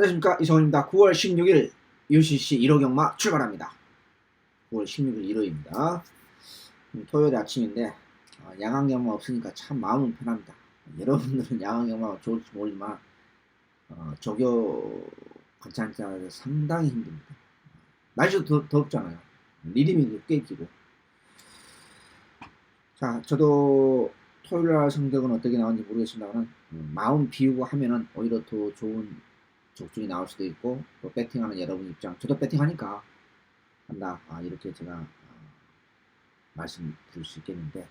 안녕하십니까, 이성훈입니다. 9월 16일 UCC 1호 경마 출발합니다. 9월 16일 1호입니다. 토요일 아침인데 야간 경마 없으니까 참 마음은 편합니다. 여러분들은 야간 경마가 좋을지 모르지만 조교 관찰자들 상당히 힘듭니다. 날씨도 덥잖아요. 리듬이 꽤 끼고. 자, 저도 토요일날 성적은 어떻게 나오는지 모르겠습니다만 마음 비우고 하면은 오히려 더 좋은 적중이 나올 수도 있고, 또 배팅하는 여러분 입장, 저도 배팅하니까 한다, 이렇게 제가 말씀드릴 수 있겠는데,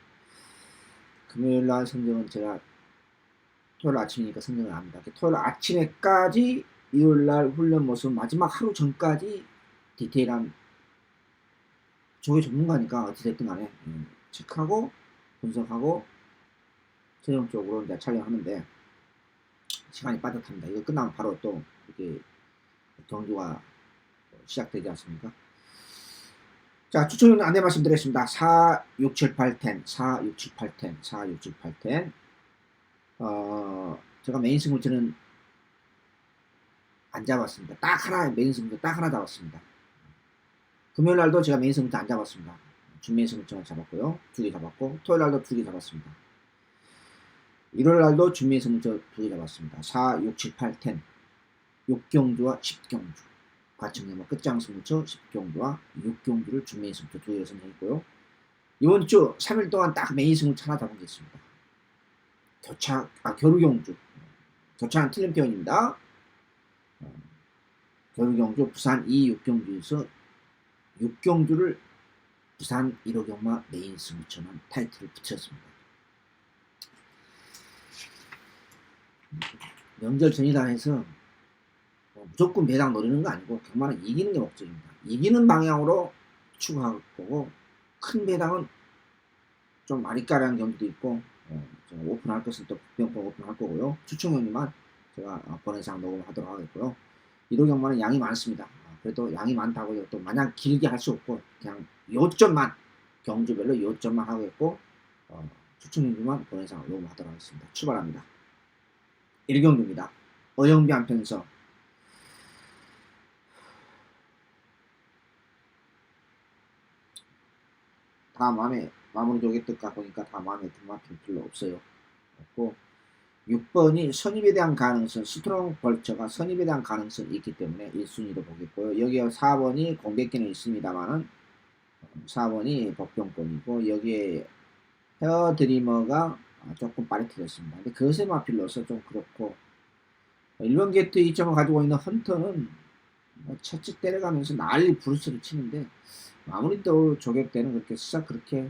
금요일날 성적은 제가 토요일 아침이니까 성적을 압니다. 토요일 아침에까지 일요일날 훈련 모습 마지막 하루 전까지 디테일한, 조회 전문가니까 어찌됐든 간에 체크하고 분석하고 최종적으로 이제 촬영하는데 시간이 빠듯합니다. 이거 끝나면 바로 또 이렇게 경주가 시작되지 않습니까? 자, 추천은 안내 말씀드리겠습니다. 4, 6, 7, 8, 10, 4, 6, 7, 8, 10, 4, 6, 7, 8, 10. 제가 메인 승부처는 안 잡았습니다. 딱 하나, 메인 승부처 딱 하나 잡았습니다. 금요일 날도 제가 메인 승부처 안 잡았습니다. 준메인 승부처는 잡았고요. 2개 잡았고, 토요일 날도 2개 잡았습니다. 일요일 날도 준메인 승부처 2개 잡았습니다. 4, 6, 7, 8, 10. 6경주와 10경주. 과청경마 끝장 승부처 10경주와 6경주를 준메인 승부처 2개를 선정했고요. 이번 주 3일 동안 딱 메인 승부처 하나 잡은 게 있습니다. 겨루경주. 교차는 틀린 표현입니다. 겨루경주 부산 2, 6경주에서 6경주를 부산 1호 경마 메인 승부처는 타이틀을 붙였습니다. 명절 전이다 해서 무조건 배당 노리는 거 아니고 경마는 이기는 게 목적입니다. 이기는 방향으로 추구할 거고, 큰 배당은 좀 마리까리한 경기도 있고, 제가 오픈할 것은 또 국병권 오픈할 거고요. 추천경기만 제가 번외상 녹음하도록 하겠고요. 1호 경마는 양이 많습니다. 그래도 양이 많다고 또 마냥 길게 할 수 없고 그냥 요점만, 경주별로 요점만 하겠고, 추천경기만 번외상 녹음하도록 하겠습니다. 출발합니다. 1경주입니다. 어영비 한편서. 다 마무리 조개뜻 보니까 다 마음에 든 맛은 별로 없어요. 없고, 6번이 선입에 대한 가능성, 스트롱 벌처가 선입에 대한 가능성이 있기 때문에 1순위로 보겠고요. 여기에 4번이 공백기는 있습니다만은 4번이 복병권이고, 여기에 헤어드리머가 조금 빠릿해졌습니다. 근데 그것에 마필로서 좀 그렇고, 1번 게트 2점을 가지고 있는 헌터는 채찍 때려가면서 난리 부르스를 치는데, 마무리 또 조격 때는 그렇게 싹 그렇게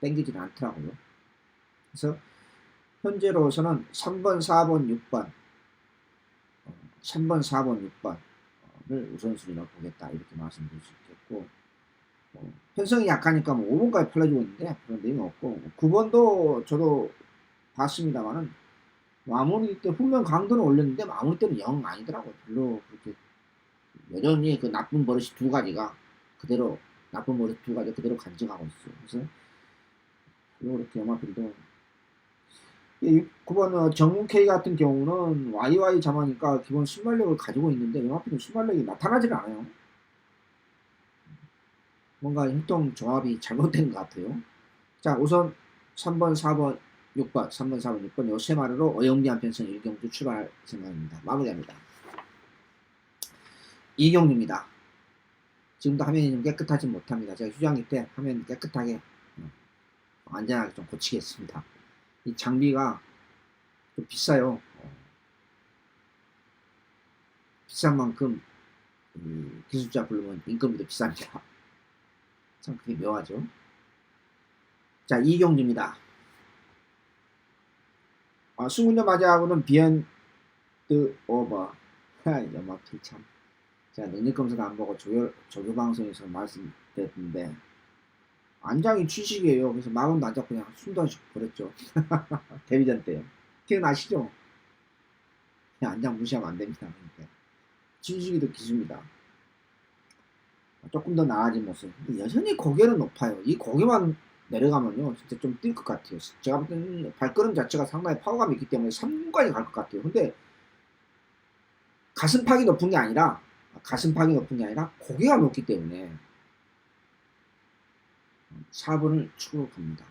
땡기지는 않더라고요. 그래서 현재로서는 3번, 4번, 6번, 3번, 4번, 6번을 우선순위로 보겠다, 이렇게 말씀드릴 수 있겠고, 편성이 약하니까 5번까지 팔려주고 있는데 그런 내용이 없고, 9번도 저도 봤습니다만은 마무리 때 훈련 강도는 올렸는데 마무리 때는 영 아니더라고요. 별로 그렇게 여전히 그 나쁜 버릇이 두 가지가 그대로, 나쁜 버릇 두 가지 그대로 간직하고 있어요. 그래서 이렇게 연마필도 9번 정문 K 같은 경우는 YY 자마니까 기본 순발력을 가지고 있는데 연마필은 순발력이 나타나질 않아요. 뭔가 활동 조합이 잘못된 것 같아요. 자, 우선 3번, 4번, 6번, 3번, 4번, 6번 요 세 마리로 어영비 한편성 1경주 출발할 생각입니다. 마무리합니다. 2경주입니다. 지금도 화면이 좀 깨끗하지 못합니다. 제가 휴장기 때 화면 깨끗하게 안전하게 좀 고치겠습니다. 이 장비가 좀 비싸요. 비싼 만큼 기술자 부르면 인건비도 비쌉니다. 참 그게 묘하죠. 자, 2경주입니다. 승운전 맞이하고는 비욘드 오버. 연마필 참. 제가 능력검사도 안 보고 조교방송에서 말씀드렸는데 안장이 취식이에요. 그래서 마음도 안 잡고 그냥 숨도 안 쉬고 버렸죠. 데뷔전 때요. 기억나시죠? 그냥 안장 무시하면 안 됩니다. 그러니까. 취식이도 기수입니다. 조금 더 나아진 모습. 근데 여전히 고개는 높아요. 이 고개만 내려가면요 진짜 좀 뛸 것 같아요. 제가 볼 때는 발걸음 자체가 상당히 파워감이 있기 때문에 3분까지 갈 것 같아요. 근데 가슴팍이 높은 게 아니라 고개가 높기 때문에 4번을 추격합니다.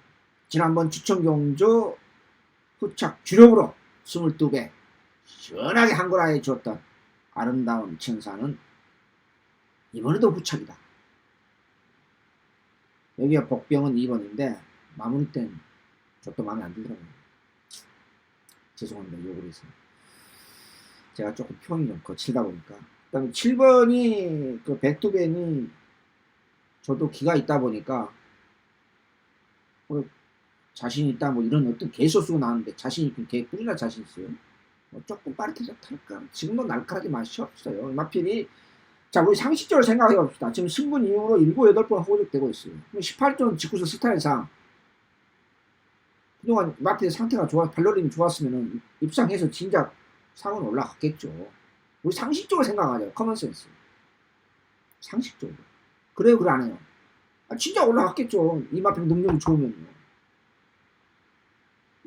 지난번 추천 경조 후착 주력으로 22배 시원하게 한골아에 주었던 아름다운 천사는 이번에도 후착이다. 여기에 복병은 2번인데 마무리 때는 저도 마음에 안 들더라고요. 죄송합니다. 욕을 해서. 제가 조금 표현이 좀 거칠다 보니까. 그 다음에 7번이 그 백두벤이 저도 기가 있다 보니까 뭐 자신 있다 뭐 이런 어떤 개소 쓰고 나왔는데 자신 있긴 개 뿌리나 자신 있어요. 뭐 조금 빠르게 탈까? 지금도 날카롭게 맛이 없어요. 마필이 자 우리 상식적으로 생각해 봅시다. 지금 승분 이후로 7, 8번 호적되고 있어요. 18전 직구서 스타일상 그동안 마필의 상태가 좋아 발로림이 좋았으면 입상해서 진작 상은 올라갔겠죠. 우리 상식적으로 생각하자. 커먼센스. 상식적으로. 그래요, 그래 안 해요? 아, 진짜 올라갔겠죠. 이 마필 능력이 좋으면요.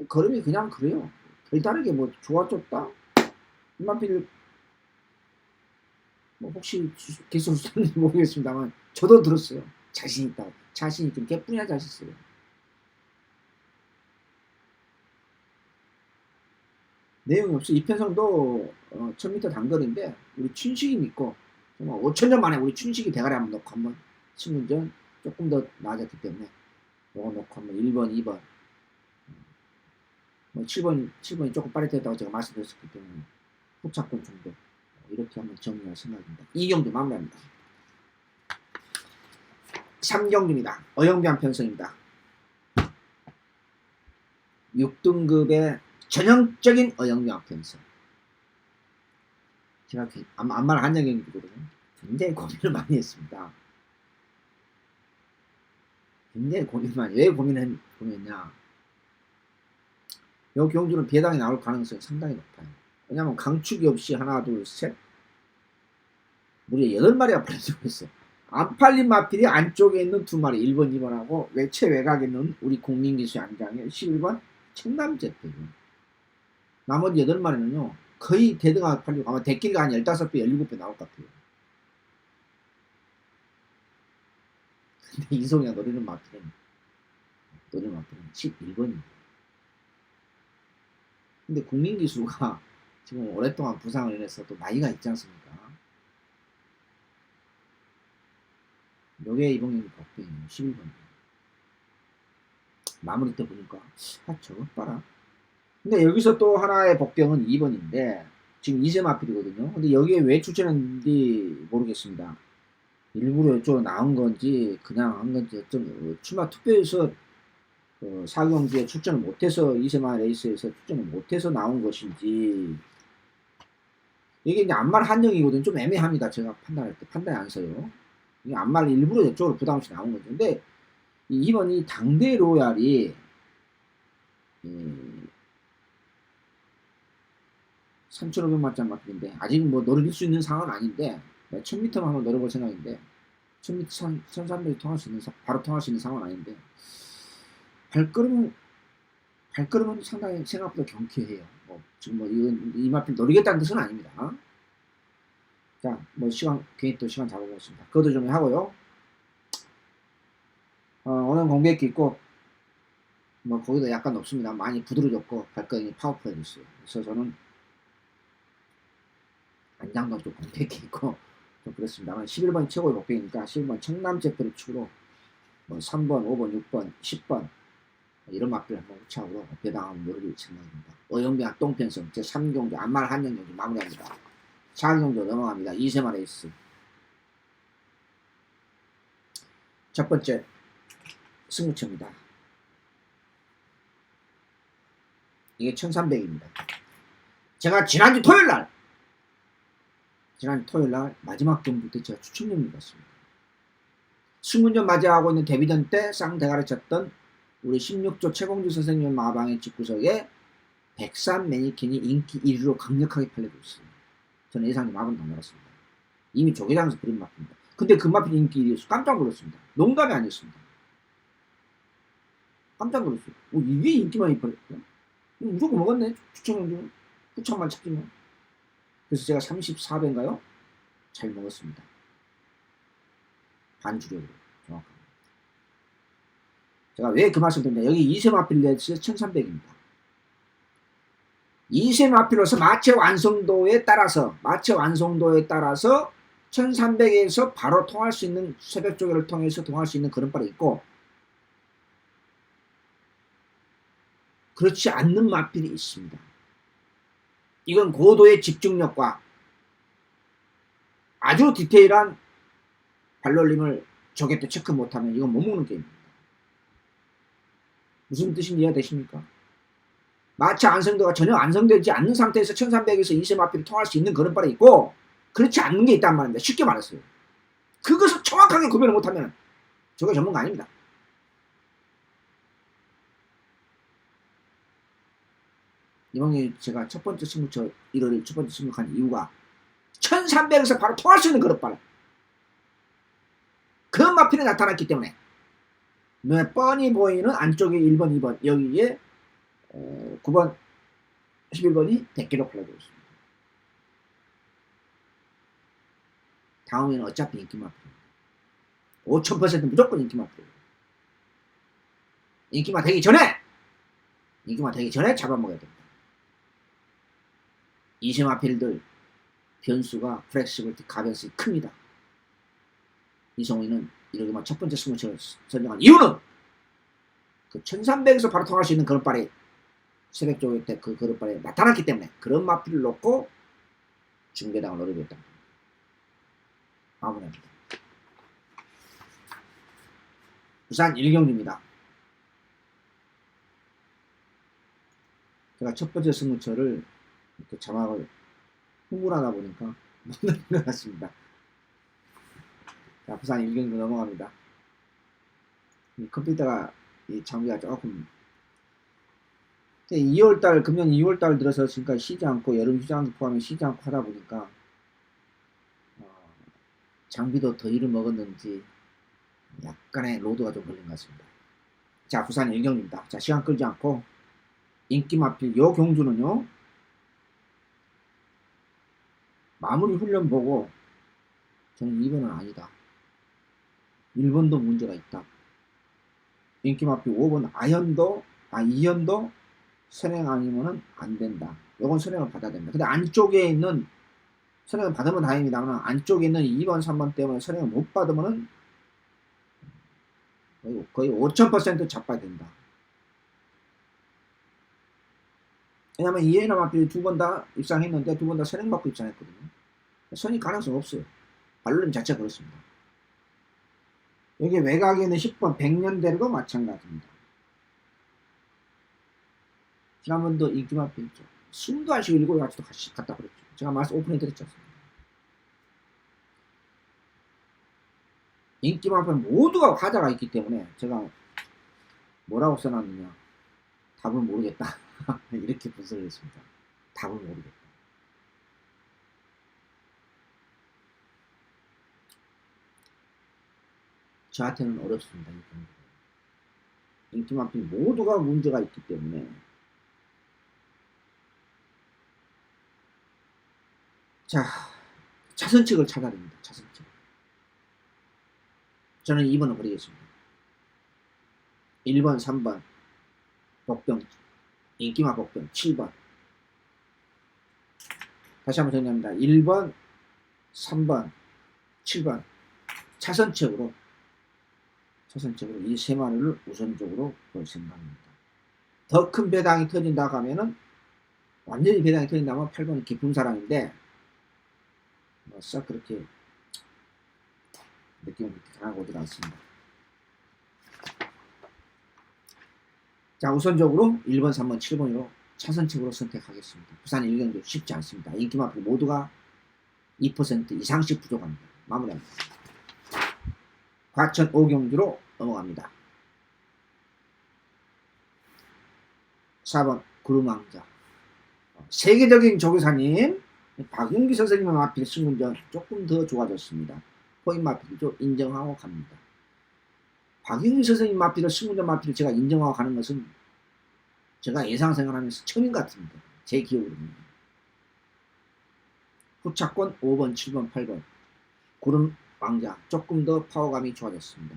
걸음이 그냥 그래요. 별다르게 뭐 좋아졌다? 이 마필 뭐 혹시 개소수인지 모르겠습니다만 저도 들었어요. 자신 있다. 자신 있긴 개뿐이야 자신 있어요. 내용이 없어. 이편성도 1000m 단거리인데 우리 춘식이 믿고 5천년 만에 우리 춘식이 대가리 한번 넣고 한번 신문전 조금 더 나아졌기 때문에 요거 넣고 한번 1번, 2번 뭐 7번이 조금 빠릿했다고 제가 말씀드렸기 때문에 후착권 정도 이렇게 한번 정리할 생각입니다. 2경주 마무리합니다. 3경주입니다. 어영비한 편성입니다. 6등급의 전형적인 어영비한 편성. 제가 암말 한정경기거든요. 굉장히 고민을 많이 했습니다. 굉장히 왜 고민했냐. 이 경주는 배당이 나올 가능성이 상당히 높아요. 왜냐하면 강축이 없이 하나, 둘, 셋 무려 8마리가 팔리고 있어요. 안 팔린 마필이 안쪽에 있는 2마리 1번, 2번하고 외체 외곽에 있는 우리 국민기수 안장에 11번 청남제표죠. 나머지 8마리는요. 거의 대등하게 팔리고 아마 대끼리가 한 15배, 17배 나올 것 같아요. 근데 이송이가 노리는 마필은 11번입니다. 근데 국민기수가 지금 오랫동안 부상을 인해서 또 나이가 있지 않습니까? 요게 이번 경기 복병이에요. 11번. 마무리 때 보니까 저거 봐라. 근데 여기서 또 하나의 복병은 2번인데 지금 이세 마필이거든요. 근데 여기에 왜 추천했는지 모르겠습니다. 일부러 이쪽으로 나온 건지 그냥 한 건지 좀 출마 투표에서 4경주에 출전을 못해서 이세마 레이스에서 출전을 못해서 나온 것인지 이게 이제 안말 한정이거든요. 좀 애매합니다. 제가 판단할 때 판단이 안 서요. 이게 안말 일부러 이쪽으로 부담없이 나온 거죠. 근데 이번 이 당대 로얄이 3,500만짜리 마필인데 아직 뭐 노릴 수 있는 상황은 아닌데 1000m만 한번 노려볼 생각인데 1000m, 1300이 통할 수 있는 바로 통할 수 있는 상황은 아닌데 발걸음은 상당히 생각보다 경쾌해요. 지금 뭐 이 마필 노리겠다는 뜻은 아닙니다. 자, 뭐 괜히 또 시간 잡아보겠습니다. 그것도 좀 하고요. 오늘 공백기 있고 뭐 거기도 약간 높습니다. 많이 부드러졌고 발걸음이 파워풀해졌어요. 그래서 저는 안장도 좀 공백기 있고 좀 그렇습니다만 11번이 최고의 복병이니까 11번 청남제표를 축으로 뭐 3번, 5번, 6번, 10번 이런 마필을 한번 우차으로 배당하면 노릴 생각입니다. 어영비한 똥편성 제3경주 안말 한정경주 마무리합니다. 4경주 넘어갑니다. 이세마 레이스 첫 번째 승부처입니다. 이게 1300입니다. 제가 지난주 토요일날 마지막 경주 때 제가 추천을 받았습니다. 승문전 맞이하고 있는 데뷔전 때 쌍대가를 쳤던 우리 16조 최공주 선생님 마방의 집구석에 백산 매니킨이 인기 1위로 강력하게 팔리고 있습니다. 저는 예상이 마음은 안 나갔습니다. 이미 조개장에서 그린 마필입니다. 근데 그 마필 인기 1위에서 깜짝 놀랐습니다. 농담이 아니었습니다. 깜짝 놀랐어요. 이게 인기만 있었어요? 무조건 먹었네. 추천만 찾기만. 그래서 제가 34배인가요? 잘 먹었습니다. 반주력으로 정확합니다. 제가 왜 그 말씀 드리냐. 여기 이세마필레스 1300입니다. 이세마필로서 마체 완성도에 따라서 1300에서 바로 통할 수 있는 새벽 조개를 통해서 통할 수 있는 그런 바가 있고, 그렇지 않는 마필이 있습니다. 이건 고도의 집중력과 아주 디테일한 발놀림을 조개 때 체크 못하면 이건 못 먹는 게임입니다. 무슨 뜻인지 이해되십니까? 마체 완성도가 전혀 완성되지 않는 상태에서 1300에서 이세마필이 통할 수 있는 그런 바가 있고, 그렇지 않는 게 있단 말입니다. 쉽게 말했어요. 그것을 정확하게 구별을 못하면 조개 전문가 아닙니다. 이번에 제가 첫 번째 승부처 1월에 첫 번째 승부한 이유가 1300에서 바로 통할 수 있는 그런 바를 그 마필이 나타났기 때문에 눈에 뻔히 보이는 안쪽에 1번, 2번 여기에 9번, 11번이 100개로 팔려들어 있습니다. 다음에는 어차피 인기 마필입니다. 5000% 무조건 인기 마필입니다. 인기마 되기 전에 잡아먹어야 됩니다. 이세마필들 변수가 플렉시블티 가변성이 큽니다. 이성우는 이렇게만 첫 번째 승부처를 선정한 이유는 그 1300에서 바로 통할 수 있는 그런 발이 새벽 조개 때 그 그런 발이 나타났기 때문에 그런 마필을 놓고 중계당을 노리고 있다. 마무리합니다. 부산 일경주입니다. 제가 첫 번째 승부처를 이렇게 자막을 흥분하다 보니까 못 넣은 것 같습니다. 자, 부산 일경주 넘어갑니다. 이 컴퓨터가 이 장비가 조금 2월달 금년 2월달 들어서 지금까지 쉬지 않고 여름 휴장도 포함해 쉬지 않고 하다 보니까 장비도 더위를 먹었는지 약간의 로드가 좀 걸린 것 같습니다. 자, 부산 일경주입니다. 자, 시간 끌지 않고 인기 마필 요 경주는요, 마무리 훈련 보고 저는 2번은 아니다, 1번도 문제가 있다, 인기 마필 5번 2연도 선행 아니면은 안 된다, 요건 선행을 받아야 됩니다. 근데 안쪽에 있는 선행을 받으면 다행입니다만 안쪽에 있는 2번 3번 때문에 선행을 못 받으면은 거의 5000% 잡아야 된다. 왜냐면 이해나 마필이 두 번 다 입상했는데 두 번 다 선행 받고 입상했거든요. 선이 가능성 없어요. 발놀림 자체가 그렇습니다. 여기 외곽에 있는 10번 100년대로도 마찬가지입니다. 지난번도 인기 마필 있죠. 숨도 안 쉬고 일곱 가지도 같이 갖다 버렸죠. 제가 말씀 오픈해 드렸지 않습니까? 인기 마필 모두가 화자가 있기 때문에 제가 뭐라고 써놨느냐, 답을 모르겠다. 이렇게 분석을 했습니다. 답을 모르겠다. 저한테는 어렵습니다. 인기 마필 모두가 문제가 있기 때문에. 자, 차선책을 찾아야 됩니다. 차선책. 저는 2번을 버리겠습니다. 1번, 3번 복병, 인기마 복병 7번. 다시 한번 정리합니다. 1번, 3번, 7번 차선책으로 이 세 마리를 우선적으로 볼 생각입니다. 더 큰 배당이 터진다고 하면은, 완전히 배당이 터진다면 8번이 깊은 사람인데 싹 그렇게 느낌이 그렇게 강하고 오지 않습니다. 자, 우선적으로 1번, 3번, 7번으로 차선책으로 선택하겠습니다. 부산 일경주 쉽지 않습니다. 인기 마필 모두가 2% 이상씩 부족합니다. 마무리합니다. 과천 오경주로 넘어갑니다. 4번 구름왕자. 세계적인 조교사님 박윤기 선생님의 마필 신문전 조금 더 좋아졌습니다. 포인 마필이죠. 인정하고 갑니다. 박윤기 선생님 마필을 신문전 마필을 제가 인정하고 가는 것은 제가 예상 생활하면서 처음인 것 같습니다. 제 기억으로는. 후차권 5번, 7번, 8번. 구름 왕자. 조금 더 파워감이 좋아졌습니다.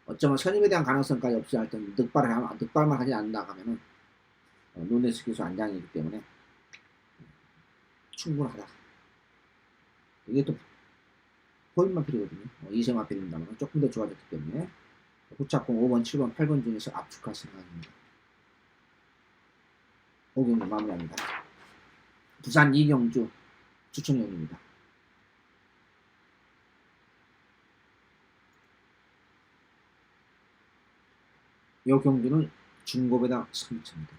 어쩌면 선임에 대한 가능성까지 없이 할 때는 늑발만 하지 않는다 하면은 눈에서 기수 안장이기 때문에 충분하다. 이게 또 포인트만 필요거든요. 이세만 필요한다면 조금 더 좋아졌기 때문에 후차권 5번, 7번, 8번 중에서 압축할 생각입니다. 5경기 마무리합니다. 부산 이경주 추천용입니다. 이 경주는 중고배당 3천입니다.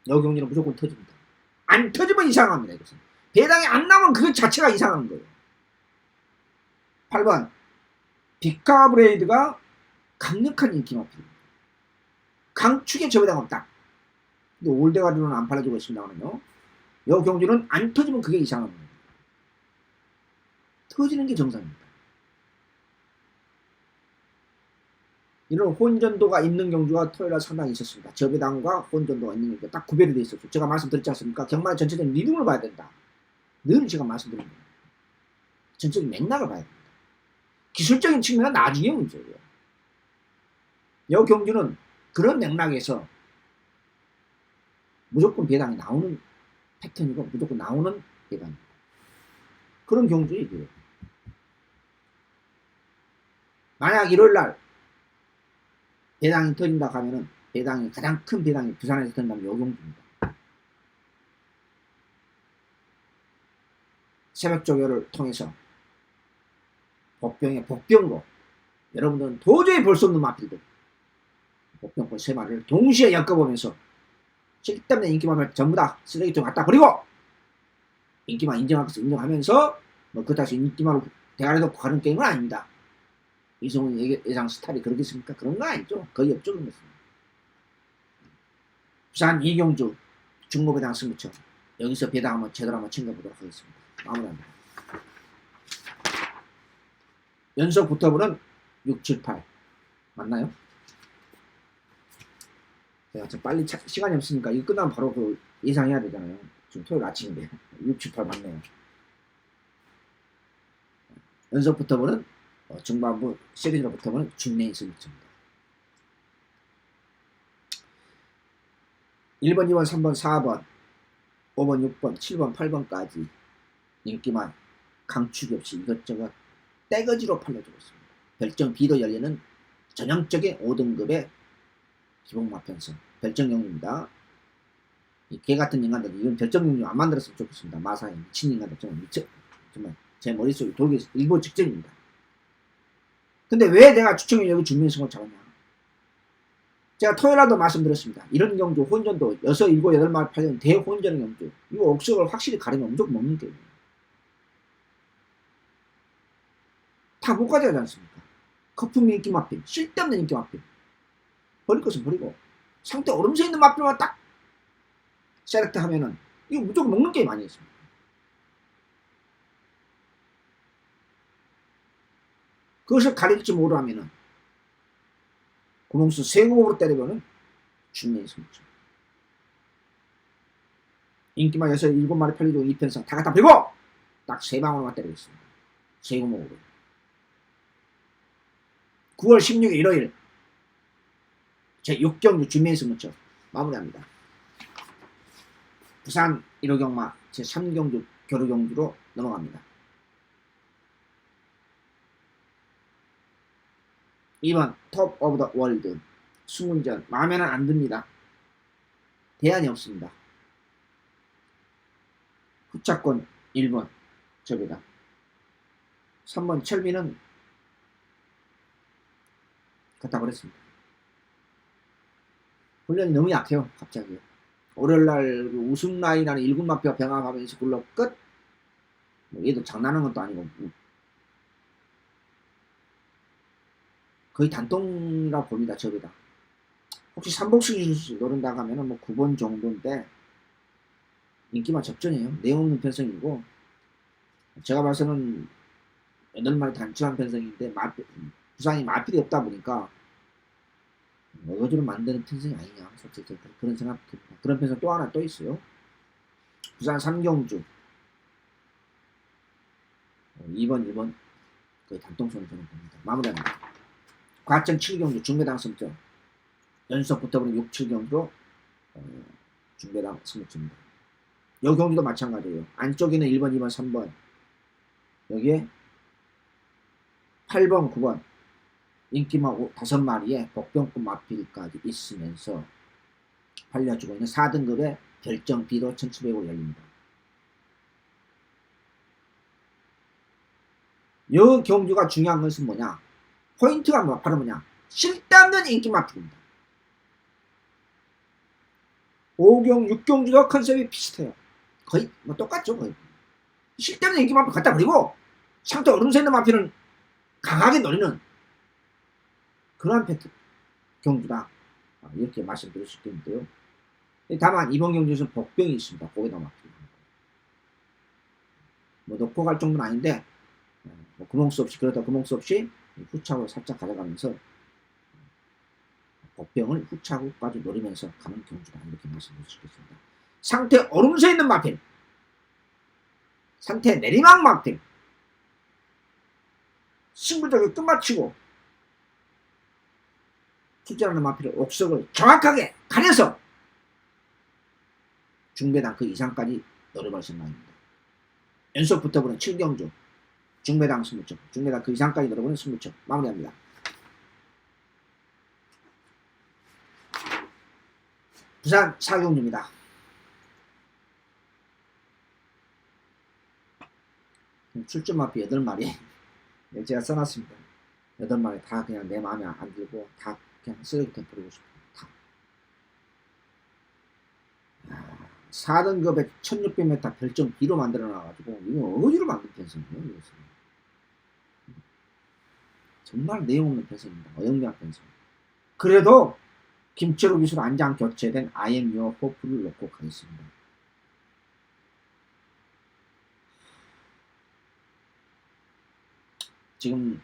이 경주는 무조건 터집니다. 안 터지면 이상합니다. 이것은 배당이 안 나면 그 자체가 이상한 거예요. 8번 비카브레이드가 강력한 인기마필입니다. 강축에 저배당 없다. 근데 올대가리로는 안 팔려주고 있습니다만요. 이 경주는 안 터지면 그게 이상한 겁니다. 터지는 게 정상입니다. 이런 혼전도가 있는 경주가 토요일날 상당히 있었습니다. 저배당과 혼전도가 있는 경주가 딱 구별이 되어 있었죠. 제가 말씀드렸지 않습니까? 경마의 전체적인 리듬을 봐야 된다. 늘 제가 말씀드립니다. 전체적인 맥락을 봐야 됩니다. 기술적인 측면은 나중에 문제예요. 이 경주는 그런 맥락에서 무조건 배당이 나오는 패턴이고 무조건 나오는 배당입니다. 그런 경주에 이게요. 만약 일요일날 배당이 터진다 하면은 배당이 가장 큰 배당이 부산에서 터진다면 요 경주입니다. 새벽 조교를 통해서 복병으로 여러분들은 도저히 볼 수 없는 마필들 복병권 3마리를 동시에 엮어보면서 쓸데없는 인기만을 전부 다 쓰레기통 갖다 버리고 인기만 인정할 것을 인정하면서 뭐 그따시 인기만으로 대가리 놓고 가는 게임은 아닙니다. 이성훈 예상 스타일이 그러겠습니까? 그런 거 아니죠. 거의 없죠. 그런 것은. 부산 이경주 중고배당 승부처 여기서 배당 한번 제대로 한번 챙겨보도록 하겠습니다. 마무리합니다. 연속 붙어보는 6, 7, 8 맞나요? 제가 좀 빨리 시간이 없으니까 이거 끝나면 바로 그 예상해야 되잖아요. 지금 토요일 아침인데 6, 7, 8 맞네요. 연속 붙어보는 중반부 시리즈로 붙어보는 중매인 승부처입니다. 1번, 2번, 3번, 4번, 5번, 6번, 7번, 8번까지 인기만 강축이 없이 이것저것 떼거지로 팔려주고 있습니다. 별정 B도 열리는 전형적인 5등급의 기본마편성 별정용입니다. 이 개같은 인간들 이건 별정용이 안 만들었으면 좋겠습니다. 마사에 미친 인간들 정말 제 머릿속에 돌기 일보 직전입니다. 근데 왜 내가 추천용 여기 중매승을 잡았냐? 제가 토요일날도 말씀드렸습니다. 이런 경주 혼전도 6, 7, 8마리 팔리는 대혼전의 경주 이거 옥석을 확실히 가리면 무조건 먹는 게임이에요. 다 못 가져가지 않습니까? 거품 인기 마필, 쓸데없는 인기 마필. 버릴 것은 버리고 상태 오름세 있는 마필만 딱 셀렉트 하면은 이거 무조건 먹는 게임 아니겠습니까? 그것을 가릴지 모르라면은 구멍수 세구멍으로 때리면은 중매인 승부처. 인기만 6, 7마리 팔리고 2편성 다 갖다 버리고 딱 3방울만 때리고 있습니다. 세구멍으로. 9월 16일 일요일 제6경주 중매인 승부처 마무리합니다. 부산 1호 경마 제3경주 교류경주로 넘어갑니다. 2번 톱 오브 더 월드 수문전 마음에는 안 듭니다. 대안이 없습니다. 후차권 1번 저배다. 3번 철미는 갖다 버렸습니다. 훈련이 너무 약해요. 갑자기 월요일날 우승 라인하는 1군마표와 병합하면서 굴러 끝. 뭐 얘도 장난하는 것도 아니고 거의 단통이라고 봅니다. 저기다. 혹시 삼복수를 노른다고 하면 뭐 9번 정도인데 인기만 접전이에요. 내용 없는 편성이고 제가 봐서는 8마리 단출한 편성인데 부산이 마필이 없다 보니까 어거지로 만드는 편성이 아니냐. 솔직히 그런 생각 듭니다. 그런 편성 또 하나 또 있어요. 부산 삼경주 2번, 2번 거의 단통선을 저는 봅니다. 마무리합니다. 과천 7경주 중배당 승점 연속 붙어버린 6, 7경주 중배당 승점입니다. 요 경주도 마찬가지예요. 안쪽에는 1번, 2번, 3번 여기에 8번, 9번 인기마 5마리에 복병급 마필까지 있으면서 팔려주고 있는 4등급의 결정 비도 1,700으로 열립니다. 이 경주가 중요한 것은 뭐냐? 포인트가 바로 뭐냐? 쓸데없는 인기 마필입니다. 5경, 6경주도 컨셉이 비슷해요. 거의 똑같죠. 거의. 쓸데없는 인기 마필 갖다 버리고 상태 오름세 있는 마필은 강하게 노리는 그러한 패턴 경주다. 이렇게 말씀드릴 수 있겠는데요. 다만 이번 경주에서는 복병이 있습니다. 거기다 마필. 놓고 갈 정도는 아닌데 구멍수 없이 그러다 구멍수 없이 후차로 살짝 가져가면서 복병을 후차로까지 노리면서 가는 경주다. 이렇게 말씀드릴 수 있겠습니다. 상태 오름세 있는 마필, 상태 내리막 마필, 승부적으로 끝마치고 출전하는 마필의 옥석을 정확하게 가려서 중배당 그 이상까지 노려볼 생각입니다. 연속 붙어보는 7경주 중배당 승부처, 중배당 그 이상까지 노려보는 승부처 마무리합니다. 부산 4경주입니다. 출전 마필 8마리 제가 써놨습니다. 8마리 다 그냥 내 마음에 안 들고 다 그냥 쓰레기통 뿌리고 싶어요. 다. 4등급에 1600m 별점 B로 만들어놔가지고 이거 어거지로 만든 편성이에요. 이것은. 정말 내용 없는 편성입니다. 어영미한 편성. 그래도 김철우 기술 안장 교체된 IMU 호프를 놓고 가겠습니다. 지금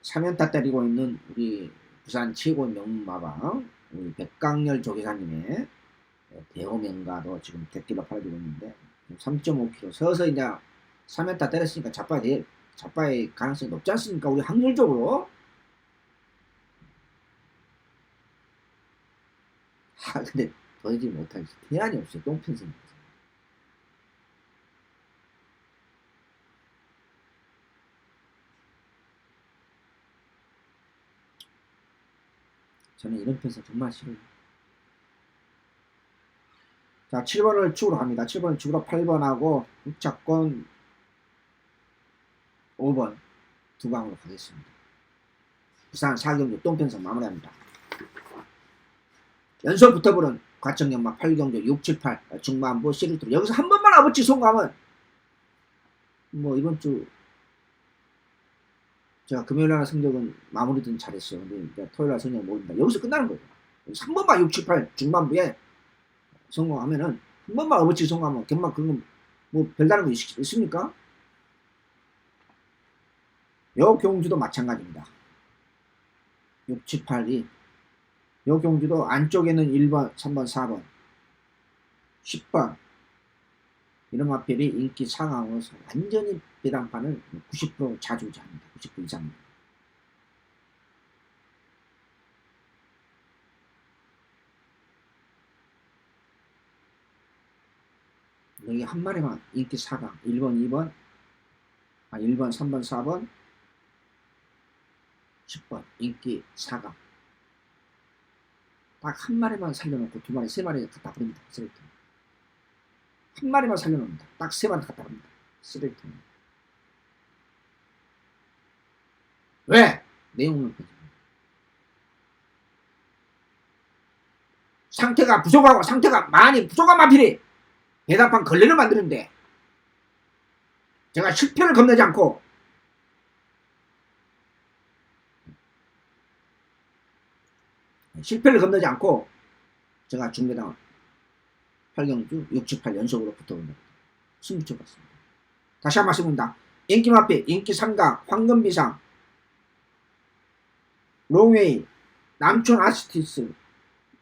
3연타 때리고 있는 우리 부산 최고 명마방 우리 백강렬 조계사님의 대호명가도 지금 100kg 팔아주고 있는데 3.5kg 서서히 이제 3연타 때렸으니까 자빠의 가능성이 높지 않습니까? 우리 확률적으로. 근데 보여주지 못하겠어. 대안이 없어요. 똥편성입니다. 저는 이런 편성 정말 싫어요. 자, 7번을 축으로 갑니다. 7번을 축으로 8번하고 우차권 5번 두 방으로 가겠습니다. 부산 4경주 똥편성 마무리합니다. 연속 붙어보는 과천연막 8경주 6, 7, 8 중반부 시리즈로 여기서 한 번만 아버지 송가면 이번 주 제가 금요일날 성적은 마무리든 잘했어요. 근데 토요일날 성적은 모릅니다. 여기서 끝나는 거예요. 여기서 한 번만 6, 7, 8 중반부에 성공하면은 한 번만 아버지 성공하면 경마 그런 거 별다른 거 있습니까? 요 경주도 마찬가지입니다. 6, 7, 8이 요 경주도 안쪽에는 1번, 3번, 4번, 10번 이런 마필이 인기 상황으로서 완전히 배당판을 90% 자주자합니다. 90% 이상입니다. 여기 한 마리만 인기 4강 1번, 2번, 1번, 3번, 4번, 10번 인기 4강 딱 한 마리만 살려놓고 2마리, 3마리 갖다 버립니다. 쓰레기통. 한 마리만 살려놓습니다. 딱 3마리 갖다 버립니다. 쓰레기통. 왜? 내용 없는 편입니다. 상태가 부족하고 상태가 많이 부족한 마필이 배당판 걸레를 만드는데 제가 실패를 겁내지 않고 제가 중배당 8경주 6, 7, 8 연속으로 붙어옵니다. 승부처 봤습니다. 다시 한 번 말씀드립니다. 인기 마필, 인기 3강, 황금비상, 롱웨이, 남촌 아시티스,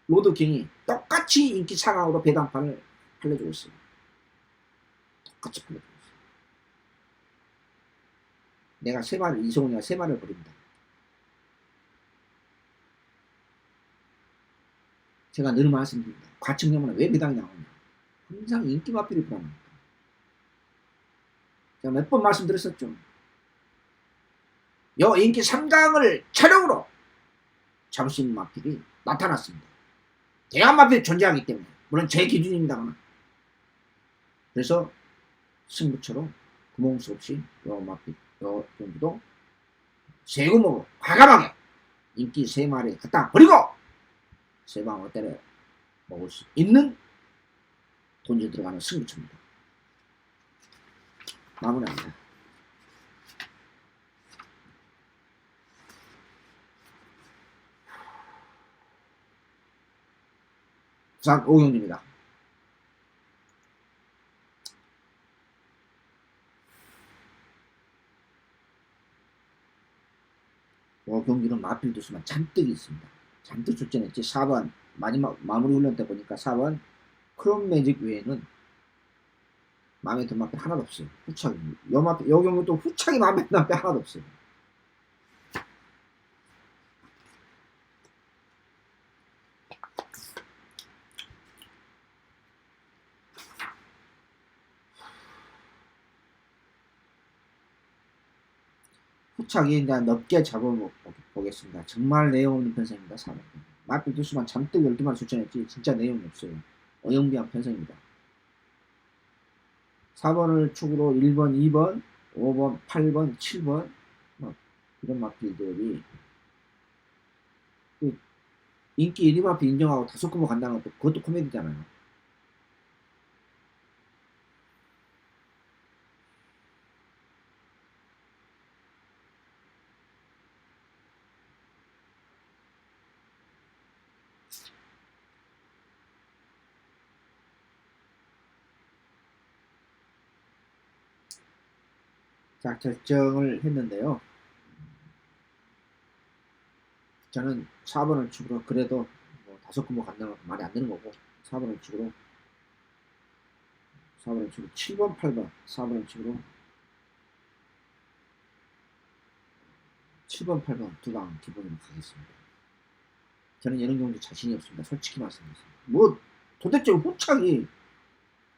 로드킹이 똑같이 인기 4강으로 배당판을 팔려주고 있습니다. 똑같이 팔려주고 있어요. 내가 세 마리, 이성훈이가 세 마리를 버립니다. 제가 늘 말씀드립니다. 과층념은 왜 배당이 나오냐. 항상 인기 마필이 불안합니다. 제가 몇 번 말씀드렸었죠. 요 인기 3강을 촬영으로 잡을 수 있는 마필이 나타났습니다. 대한 마필이 존재하기 때문에. 물론 제 기준입니다만. 그래서 승부처럼 구멍 수 없이 요 마필, 요 경기도 세금으로 과감하게 인기 3마리 갖다 버리고 세 방울 때려 먹을 수 있는 돈이 들어가는 승부처입니다. 마무리합니다. 부산 오경주입니다. 경기는 마필 두수만 잔뜩 있습니다. 잔뜩 출전했지. 4번 마지막 마무리 훈련 때 보니까 4번 크롬 매직 외에는 마음에 든 마필 하나도 없어요. 후착이. 요 경기 또 후착이 마음에 든 마필 하나도 없어요. 후착이 이제 넓게 잡아보겠습니다. 정말 내용 없는 편성입니다. 4번. 마필 두수만 잔뜩 12만 출전했지 진짜 내용이 없어요. 어영비한 편성입니다. 4번을 축으로 1번, 2번, 5번, 8번, 7번 이런 마필들이 인기 1위 마필 인정하고 5금을 간다는 것도 그것도 코미디잖아요. 자, 결정을 했는데요. 저는 4번을 축으로 그래도 뭐 5금을 간다는 것도 말이 안 되는 거고 4번을 축으로 7번, 8번 4번을 축으로 7번, 8번 두 방 기본으로 가겠습니다. 저는 이런 경우도 자신이 없습니다. 솔직히 말씀드리겠습니다. 뭐 도대체 후착이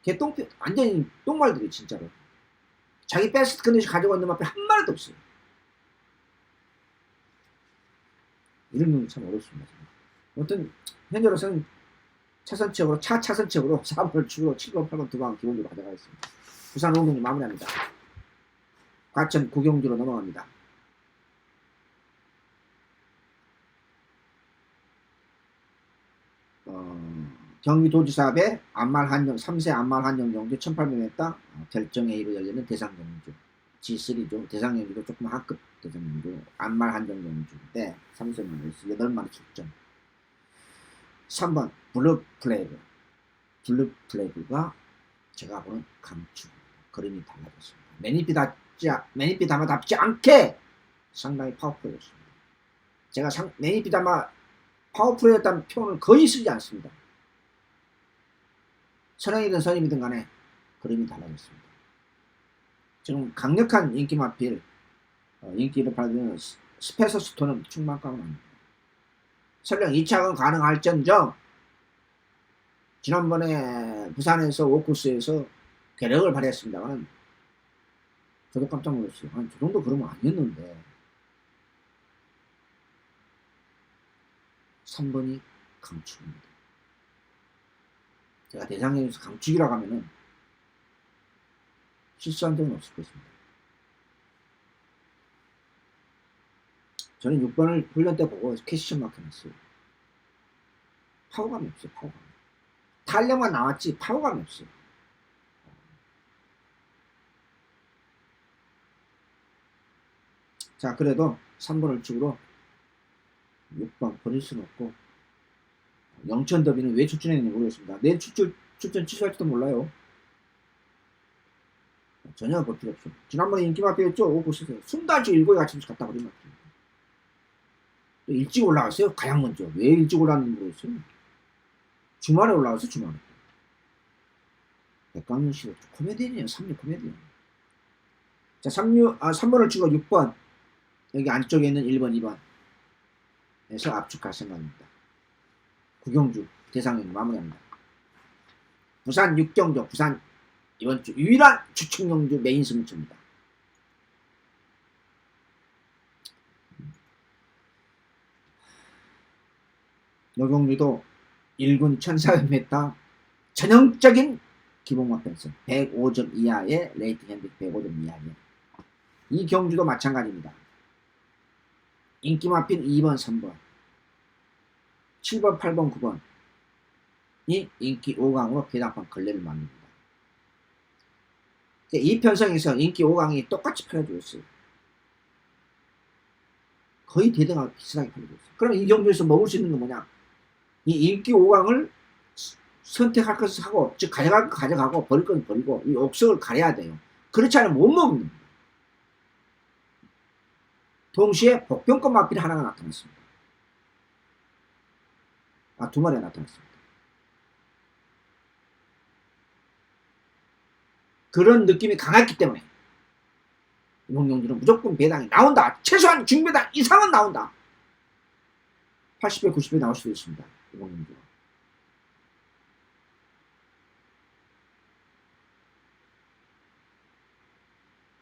개똥 완전히 똥말들이 진짜로 자기 베스트 컨디션 가지고 있는 앞에 한 마리도 없어요. 이런 경우 참 어렵습니다. 아무튼 현재로서는 차선책으로 차선책으로 4번을 축으로 7번, 8번 두 방 기본적으로 가져가겠습니다. 부산 5경기 마무리합니다. 과천 9경기로 넘어갑니다. 경기도지사배 안말한정 3세 안말한정 경주 1800m 결정회의로 열리는 대상경주 G3죠. 대상경주도 조금 하급 대상경주 안말한정 경주인데 3세만에서 8마리 출전. 3번 블루플래그. 블루플래그가 제가 보는 강추. 그림이 달라졌습니다. 매니피다마답지 않게 상당히 파워풀했습니다. 제가 매니피다마 파워풀했다는 표현을 거의 쓰지 않습니다. 선행이든 선임이든 간에 그림이 달라졌습니다. 지금 강력한 인기 마필, 인기를 받는 스페서스톤은 충만감은 아닙니다. 설령 2착은 가능할전정 지난번에 부산에서 오코스에서 괴력을 발휘했습니다만 저도 깜짝 놀랐어요. 아니, 저 정도 그러면 아니었는데 3번이 강축입니다. 제가 대상경에서 강축이라고 하면은 실수한 적은 없을 것입니다. 저는 6번을 훈련 때 보고 캐시션 막혀놨어요. 파워감이 없어요. 파워감. 탄력만 나왔지 파워감이 없어요. 자, 그래도 3번을 축으로 6번 버릴 수는 없고 영천 더비는 왜 출전했는지 모르겠습니다. 내일 출전 취소할지도 몰라요. 전혀 볼 필요 없어. 지난번에 인기 마피였죠? 오, 보세요. 숨달치 일고에 같이 갔다 버리면 일찍 올라갔어요. 가장 먼저. 왜 일찍 올라왔는지 모르겠어요. 주말에 올라왔어요. 주말에. 백광윤 씨도 코미디언이에요. 3류 코미디언. 자, 3번을 치고 6번. 여기 안쪽에 있는 1번, 2번. 에서 압축할 생각입니다. 구경주 대상으로 마무리합니다. 부산 6경주, 부산 이번 주 유일한 주축경주 메인 승부처입니다. 여경주도 1군 1400m 전형적인 기본만 편성 105점 이하의 레이팅 핸dik 105점 이하의 이 경주도 마찬가지입니다. 인기 마핀 2번, 3번 7번, 8번, 9번이 인기 5강으로 배당판 걸레를 만듭니다. 이 편성에서 인기 5강이 똑같이 팔려주고 있어요. 거의 대등하게 비슷하게 팔려주고 있어요. 그럼 이 경주에서 먹을 수 있는 건 뭐냐? 이 인기 5강을 선택할 것을 하고, 즉 가져갈 거 가져가고 버릴 건 버리고 이 옥석을 가려야 돼요. 그렇지 않으면 못 먹는 겁니다. 동시에 복병권 마필 하나가 나타났습니다. 두 마리가 나타났습니다. 그런 느낌이 강했기 때문에 이번 경주는 무조건 배당이 나온다. 최소한 중배당 이상은 나온다. 80배, 90배 나올 수도 있습니다. 이번 경주.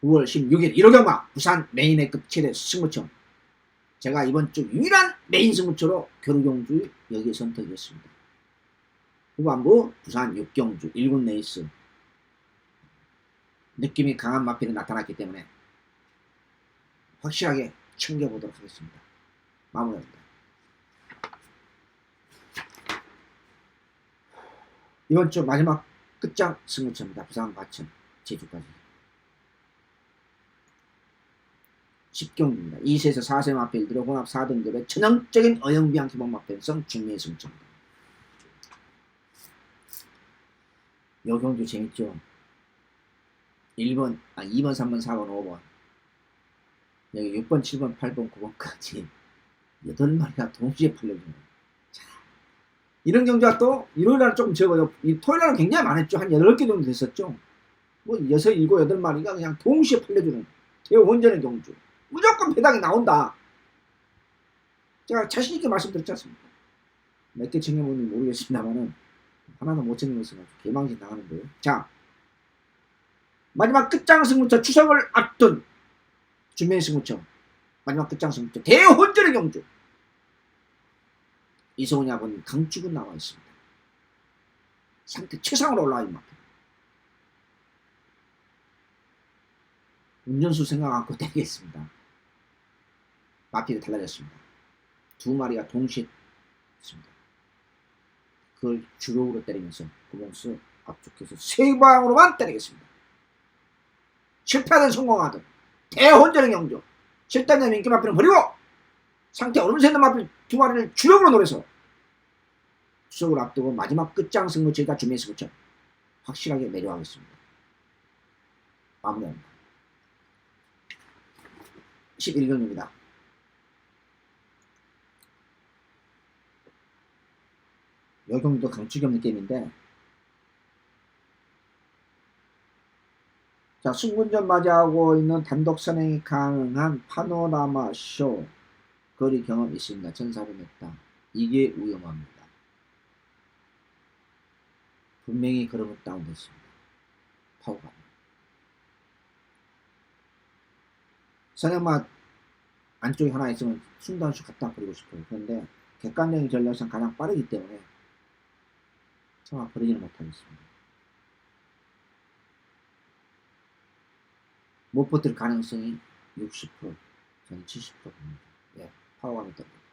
9월 16일 1호 경마 부산 메인의급 최대 승부처. 제가 이번 주 유일한 메인 승부처로 교류경주 여기에 선택했습니다. 후반부 부산 6경주 1군 레이스. 느낌이 강한 마필이 나타났기 때문에 확실하게 챙겨보도록 하겠습니다. 마무리합니다. 이번 주 마지막 끝장 승부처입니다. 부산 과천 제주까지 10경주입니다. 2세에서 4세 마필들의 혼합 4등급의 전형적인 어영비한 기본 마필성 중매 승부처입니다. 이 경주 재밌죠? 2번, 3번, 4번, 5번 여기 6번, 7번, 8번, 9번까지 8마리가 동시에 팔려주는 이런 경주가 또 일요일날 조금 적어요. 이 토요일날은 굉장히 많았죠. 한 8개 정도 됐었죠. 뭐 6, 7, 8마리가 그냥 동시에 팔려주는 대혼전의 경주. 무조건 배당이 나온다. 제가 자신있게 말씀드렸지 않습니까? 몇 개 챙겨보는지 모르겠습니다만은 하나도 못 챙겨서 개망신 당하는데요. 자, 마지막 끝장 승부처 추석을 앞둔 준비 승부처 마지막 끝장 승부처 대혼전의 경주. 이성훈이 아버님 강축은 나와 있습니다. 상태 최상으로 올라와 있는 만큼. 운전수 생각 않고 때리겠습니다. 마필이 달라졌습니다. 2마리가 동시에 있습니다. 그걸 주력으로 때리면서 구봉수 압축해서 3방으로만 때리겠습니다. 실패하든 성공하든 대혼전의 경주. 실단전 인기 마필은 버리고 상태 얼음새 있는 마필 2마리를 주력으로 노려서 추석을 앞두고 마지막 끝장 승부처가 준비 승부처 확실하게 매료하겠습니다. 마무리합니다. 11경입니다. 이 경기도 강축이 없는 게임인데 자, 승군전 맞이하고 있는 단독 선행이 가능한 파노라마 쇼 거리 경험이 있습니다. 1400m. 이게 위험합니다. 분명히 걸음은 다운됐습니다. 파워가. 선행맛 안쪽에 하나 있으면 순단수 갖다 버리고 싶어요. 그런데 객관적인 전략상 가장 빠르기 때문에 차마 버리지는 못하겠습니다. 못 버틸 가능성이 60%, 저는 70%입니다. 예, 파워감이 떨어집니다.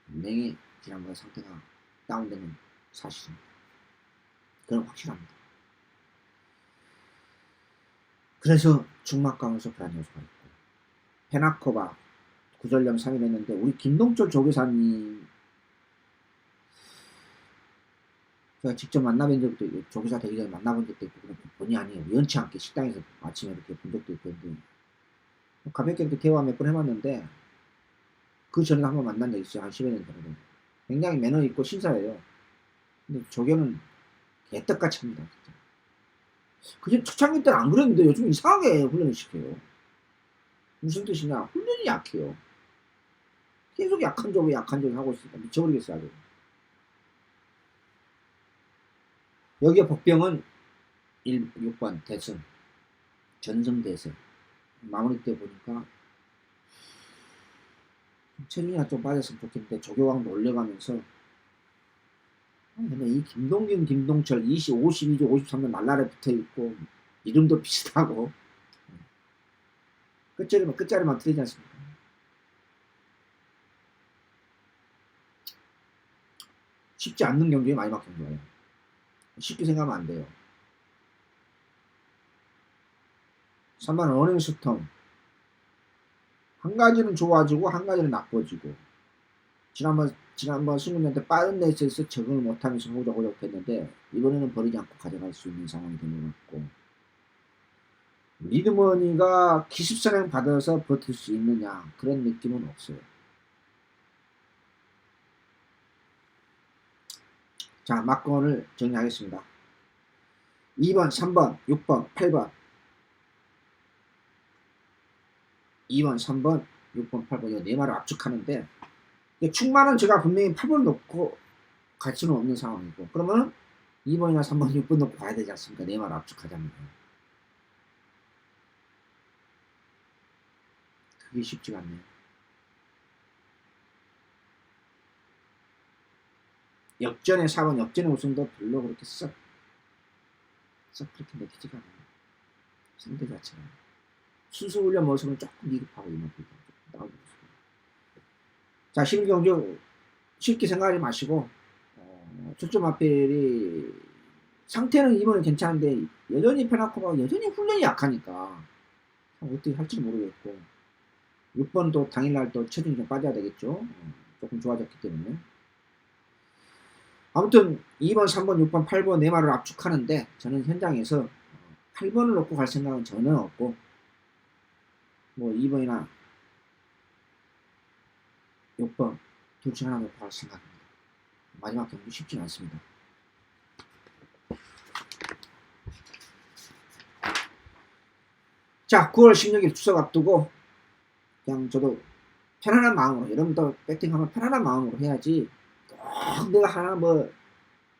분명히 지난번에 상태가 다운되는 사실입니다. 그건 확실합니다. 그래서 중막강에서 불안 요소가 있고 페나코바 구절염 3일 했는데 우리 김동철 조교사님 제가 직접 만나본 적도 있고 조교사 되기 전에 만나본 적도 있고 본의 아니에요. 우연치 않게 식당에서 아침에 이렇게 본 적도 있는데 가볍게 이렇게 대화 몇 번 해봤는데 그 전에 한번 만난 적 있어요. 한 10여 년 전에. 굉장히 매너 있고 신사예요. 근데 조교는 개떡같이 합니다. 진짜. 그냥 초창기 때는 안 그랬는데 요즘 이상하게 훈련을 시켜요. 무슨 뜻이냐? 훈련이 약해요. 계속 약한 점 하고 있으니까 미쳐버리겠어요. 아주. 여기에 복병은 6번 대승, 전승대세. 마무리 때 보니까 체중이 좀 빠졌으면 좋겠는데 조교왕도 올려가면서 근데 이 김동균, 김동철 52조, 53조 날라에 붙어있고 이름도 비슷하고 끝자리만 틀리지 않습니까? 쉽지 않는 경기에 마지막 경기예요. 쉽게 생각하면 안 돼요. 3번 어닝스턴 한 가지는 좋아지고 한 가지는 나빠지고 지난번 승훈이한테 빠른 레이스에서 적응을 못하면서 호적호적 했는데 이번에는 버리지 않고 가져갈 수 있는 상황이 되는 것 같고 리드머니가 기습선행 받아서 버틸 수 있느냐 그런 느낌은 없어요. 자, 막건을 정리하겠습니다. 2번, 3번, 6번, 8번 2번, 3번, 6번, 8번 이거 네 말을 압축하는데 충만은 제가 분명히 8번 놓고 갈 수는 없는 상황이고 그러면 2번이나 3번, 6번 놓고 가야 되지 않습니까? 네 말을 압축하자면 그게 쉽지가 않네요. 역전의 4번 역전의 우승도 별로 그렇게 썩 그렇게 내키지가 않아요. 상대 자체가 순수 훈련 모습은 조금 미흡하고 이만큼 나오고 있어요. 자, 11경주 쉽게 생각하지 마시고 출전 마필이 상태는 이번에 괜찮은데 여전히 페나코가 여전히 훈련이 약하니까 어떻게 할지 모르겠고 6번도 당일날 또 체중이 좀 빠져야 되겠죠. 조금 좋아졌기 때문에 아무튼 2번, 3번, 6번, 8번 네 말을 압축하는데 저는 현장에서 8번을 놓고 갈 생각은 전혀 없고 뭐 2번이나 6번 둘 중 하나 놓고 갈 생각입니다. 마지막 경기 쉽지는 않습니다. 자, 9월 16일 추석 앞두고 그냥 저도 편안한 마음으로 여러분도 배팅하면 편안한 마음으로 해야지 내가 하나 뭐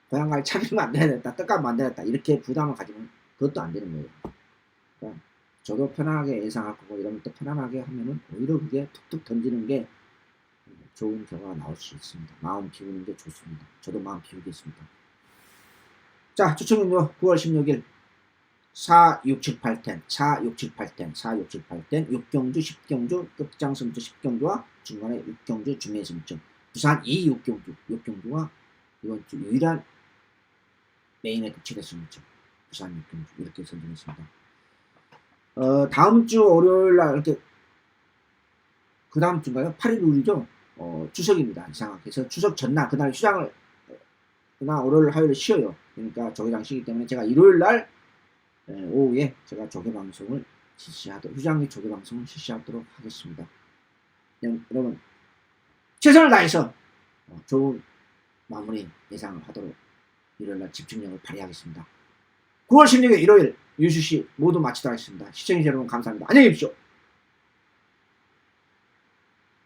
고향갈 차리면 안 되겠다 떡값 안 되겠다 이렇게 부담을 가지면 그것도 안 되는 거예요. 그러니까 저도 편안하게 예상할 거고 이러면 또 편안하게 하면은 오히려 그게 툭툭 던지는 게 좋은 결과가 나올 수 있습니다. 마음 비우는 게 좋습니다. 저도 마음 비우겠습니다. 자, 추첨은요 9월 16일 4, 6, 7, 8텐 4, 6, 7, 8텐 4, 6, 7, 8텐 6경주, 10경주, 끝장승주 10경주와 중간에 6경주 중매승점 부산 2, 6경주와 이번 주 유일한 메인에 급체됐습니다. 부산 6경주 이렇게 선정했습니다. 다음 주 월요일 날 이렇게 그 다음 주인가요? 8일 5일이죠. 추석입니다. 이상하게. 그래서 추석 전날 그날 휴장을 그날 월요일 화요일 쉬어요. 그러니까 조계장 쉬기 때문에 제가 일요일 날 오후에 제가 조계방송을 휴장기 조계방송을 실시하도록 하겠습니다. 여러분 최선을 다해서 좋은 마무리 예상을 하도록 일요일날 집중력을 발휘하겠습니다. 9월 16일 일요일 유슈씨 모두 마치도록 하겠습니다. 시청해주셔서 여러분 감사합니다. 안녕히 계십시오.